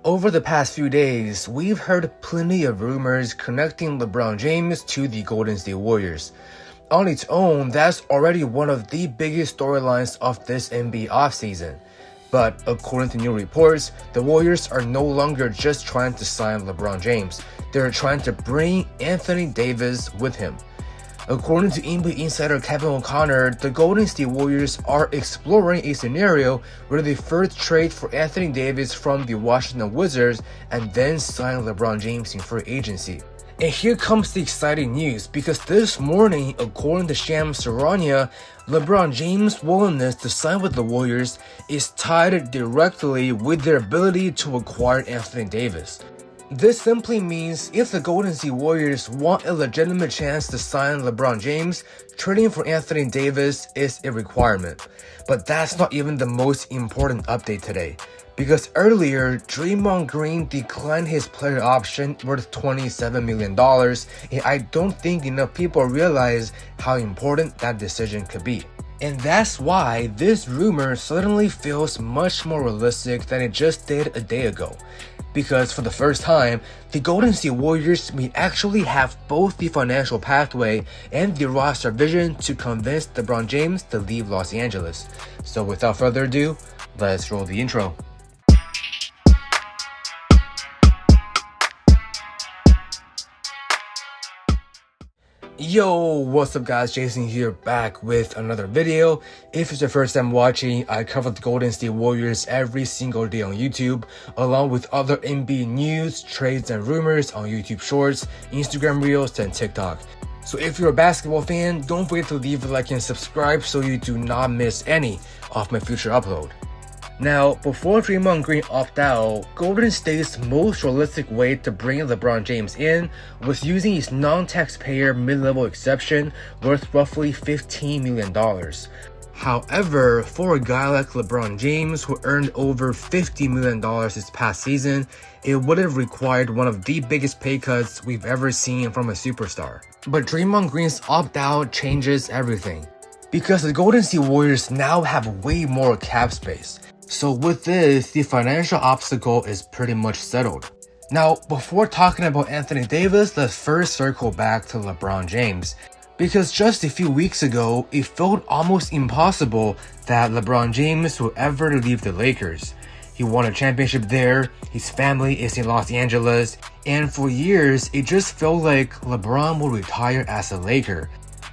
Over the past few days, we've heard plenty of rumors connecting LeBron James to the Golden State Warriors. On its own, that's already one of the biggest storylines of this NBA offseason. But according to new reports, the Warriors are no longer just trying to sign LeBron James. They're trying to bring Anthony Davis with him. According to NBA insider Kevin O'Connor, the Golden State Warriors are exploring a scenario where they first trade for Anthony Davis from the Washington Wizards and then sign LeBron James in free agency. And here comes the exciting news, because this morning, according to Shams Charania, LeBron James' willingness to sign with the Warriors is tied directly with their ability to acquire Anthony Davis. This simply means if the Golden State Warriors want a legitimate chance to sign LeBron James, trading for Anthony Davis is a requirement. But that's not even the most important update today, because earlier, Draymond Green declined his player option worth $27 million, and I don't think enough people realize how important that decision could be. And that's why this rumor suddenly feels much more realistic than it just did a day ago. Because for the first time, the Golden State Warriors may actually have both the financial pathway and the roster vision to convince LeBron James to leave Los Angeles. So without further ado, let's roll the intro. Yo, what's up guys, Jason here, back with another video. If it's your first time watching, I cover the Golden State Warriors every single day on YouTube, along with other NBA news, trades, and rumors on YouTube Shorts, Instagram Reels, and TikTok. So if you're a basketball fan, don't forget to leave a like and subscribe so you do not miss any of my future upload. Now, before Draymond Green opted out, Golden State's most realistic way to bring LeBron James in was using his non-taxpayer mid-level exception worth roughly $15 million. However, for a guy like LeBron James who earned over $50 million this past season, it would have required one of the biggest pay cuts we've ever seen from a superstar. But Draymond Green's opt-out changes everything, because the Golden State Warriors now have way more cap space. So with this, the financial obstacle is pretty much settled. Now, before talking about Anthony Davis, let's first circle back to LeBron James. Because just a few weeks ago, it felt almost impossible that LeBron James would ever leave the Lakers. He won a championship there, his family is in Los Angeles, and for years, it just felt like LeBron would retire as a Laker.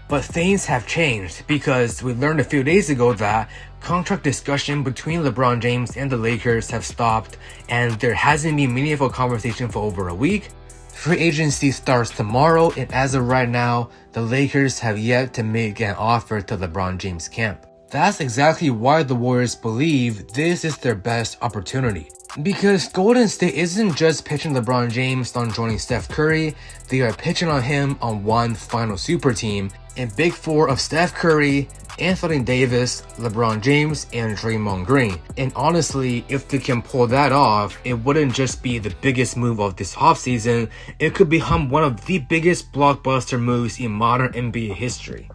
But things have changed, because we learned a few days ago that contract discussion between LeBron James and the Lakers have stopped, and there hasn't been meaningful conversation for over a week. Free agency starts tomorrow, and as of right now, the Lakers have yet to make an offer to LeBron James' camp. That's exactly why the Warriors believe this is their best opportunity. Because Golden State isn't just pitching LeBron James on joining Steph Curry, they are pitching on him on one final super team, and Big Four of Steph Curry, Anthony Davis, LeBron James, and Draymond Green. And honestly, if they can pull that off, it wouldn't just be the biggest move of this offseason, it could become one of the biggest blockbuster moves in modern NBA history.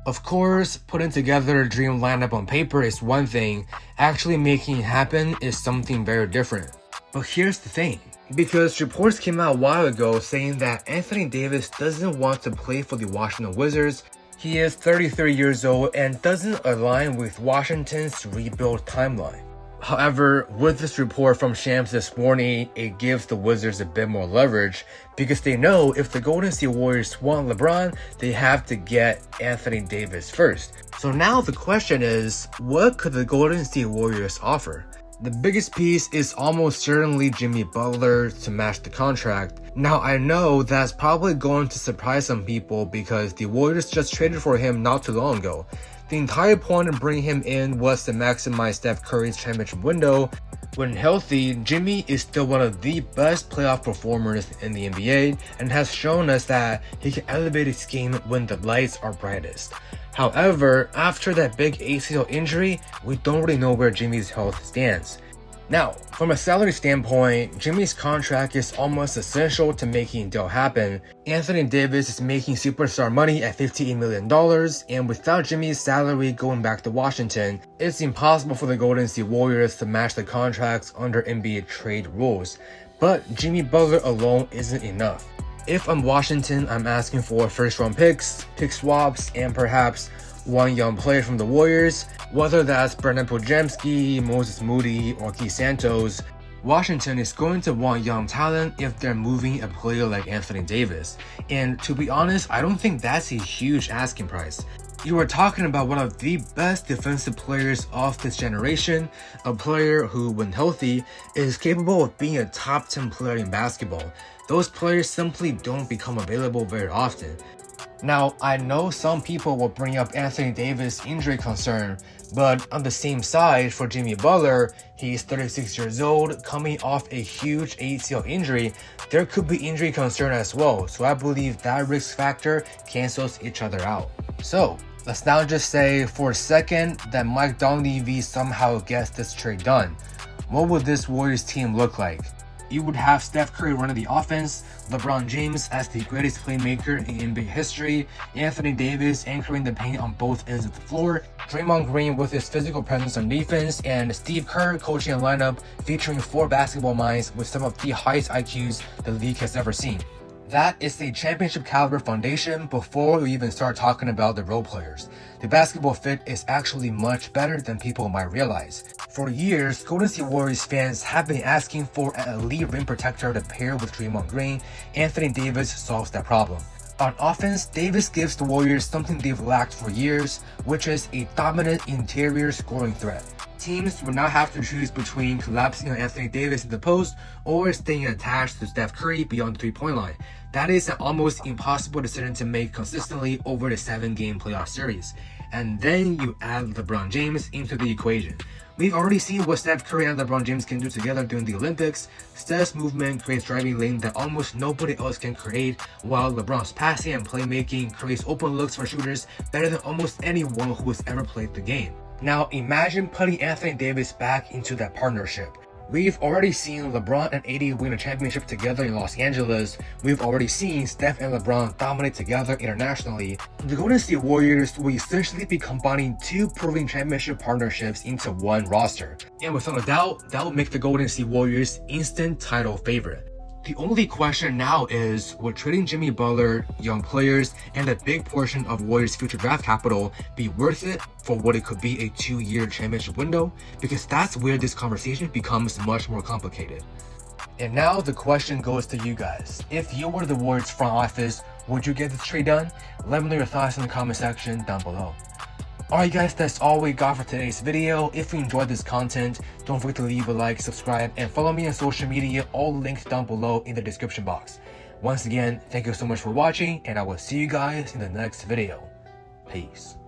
Of course, putting together a dream lineup on paper is one thing, actually making it happen is something very different. But here's the thing, because reports came out a while ago saying that Anthony Davis doesn't want to play for the Washington Wizards. He is 33 years old and doesn't align with Washington's rebuild timeline. However, with this report from Shams this morning, it gives the Wizards a bit more leverage, because they know if the Golden State Warriors want LeBron, they have to get Anthony Davis first. So now the question is, what could the Golden State Warriors offer? The biggest piece is almost certainly Jimmy Butler to match the contract. Now I know that's probably going to surprise some people, because the Warriors just traded for him not too long ago. The entire point of bringing him in was to maximize Steph Curry's championship window. When healthy, Jimmy is still one of the best playoff performers in the NBA and has shown us that he can elevate his game when the lights are brightest. However, after that big ACL injury, we don't really know where Jimmy's health stands. Now, from a salary standpoint, Jimmy's contract is almost essential to making a deal happen. Anthony Davis is making superstar money at $58 million, and without Jimmy's salary going back to Washington, it's impossible for the Golden State Warriors to match the contracts under NBA trade rules. But Jimmy Butler alone isn't enough. If I'm Washington, I'm asking for first-round picks, pick swaps, and perhaps one young player from the Warriors, whether that's Brendan Podziemski, Moses Moody, or Keith Santos. Washington is going to want young talent if they're moving a player like Anthony Davis. And to be honest, I don't think that's a huge asking price. You are talking about one of the best defensive players of this generation, a player who, when healthy, is capable of being a top 10 player in basketball. Those players simply don't become available very often. Now, I know some people will bring up Anthony Davis' injury concern, but on the same side, for Jimmy Butler, he's 36 years old, coming off a huge ACL injury. There could be injury concern as well, so I believe that risk factor cancels each other out. So, let's now just say for a second that Mike Dunleavy somehow gets this trade done. What would this Warriors team look like? You would have Steph Curry running the offense, LeBron James as the greatest playmaker in NBA history, Anthony Davis anchoring the paint on both ends of the floor, Draymond Green with his physical presence on defense, and Steve Kerr coaching a lineup featuring 4 basketball minds with some of the highest IQs the league has ever seen. That is a championship caliber foundation before we even start talking about the role players. The basketball fit is actually much better than people might realize. For years, Golden State Warriors fans have been asking for an elite rim protector to pair with Draymond Green. Anthony Davis solves that problem. On offense, Davis gives the Warriors something they've lacked for years, which is a dominant interior scoring threat. Teams will now have to choose between collapsing on Anthony Davis in the post or staying attached to Steph Curry beyond the 3-point line. That is an almost impossible decision to make consistently over the 7-game playoff series. And then you add LeBron James into the equation. We've already seen what Steph Curry and LeBron James can do together during the Olympics. Steph's movement creates driving lane that almost nobody else can create, while LeBron's passing and playmaking creates open looks for shooters better than almost anyone who has ever played the game. Now imagine putting Anthony Davis back into that partnership. We've already seen LeBron and AD win a championship together in Los Angeles. We've already seen Steph and LeBron dominate together internationally. The Golden State Warriors will essentially be combining 2 proven championship partnerships into one roster. And without a doubt, that will make the Golden State Warriors instant title favorite. The only question now is, would trading Jimmy Butler, young players, and a big portion of Warriors' future draft capital be worth it for what it could be a 2-year championship window? Because that's where this conversation becomes much more complicated. And now the question goes to you guys. If you were the Warriors front office, would you get this trade done? Let me know your thoughts in the comment section down below. Alright guys, that's all we got for today's video. If you enjoyed this content, don't forget to leave a like, subscribe, and follow me on social media, all linked down below in the description box. Once again, thank you so much for watching, and I will see you guys in the next video. Peace.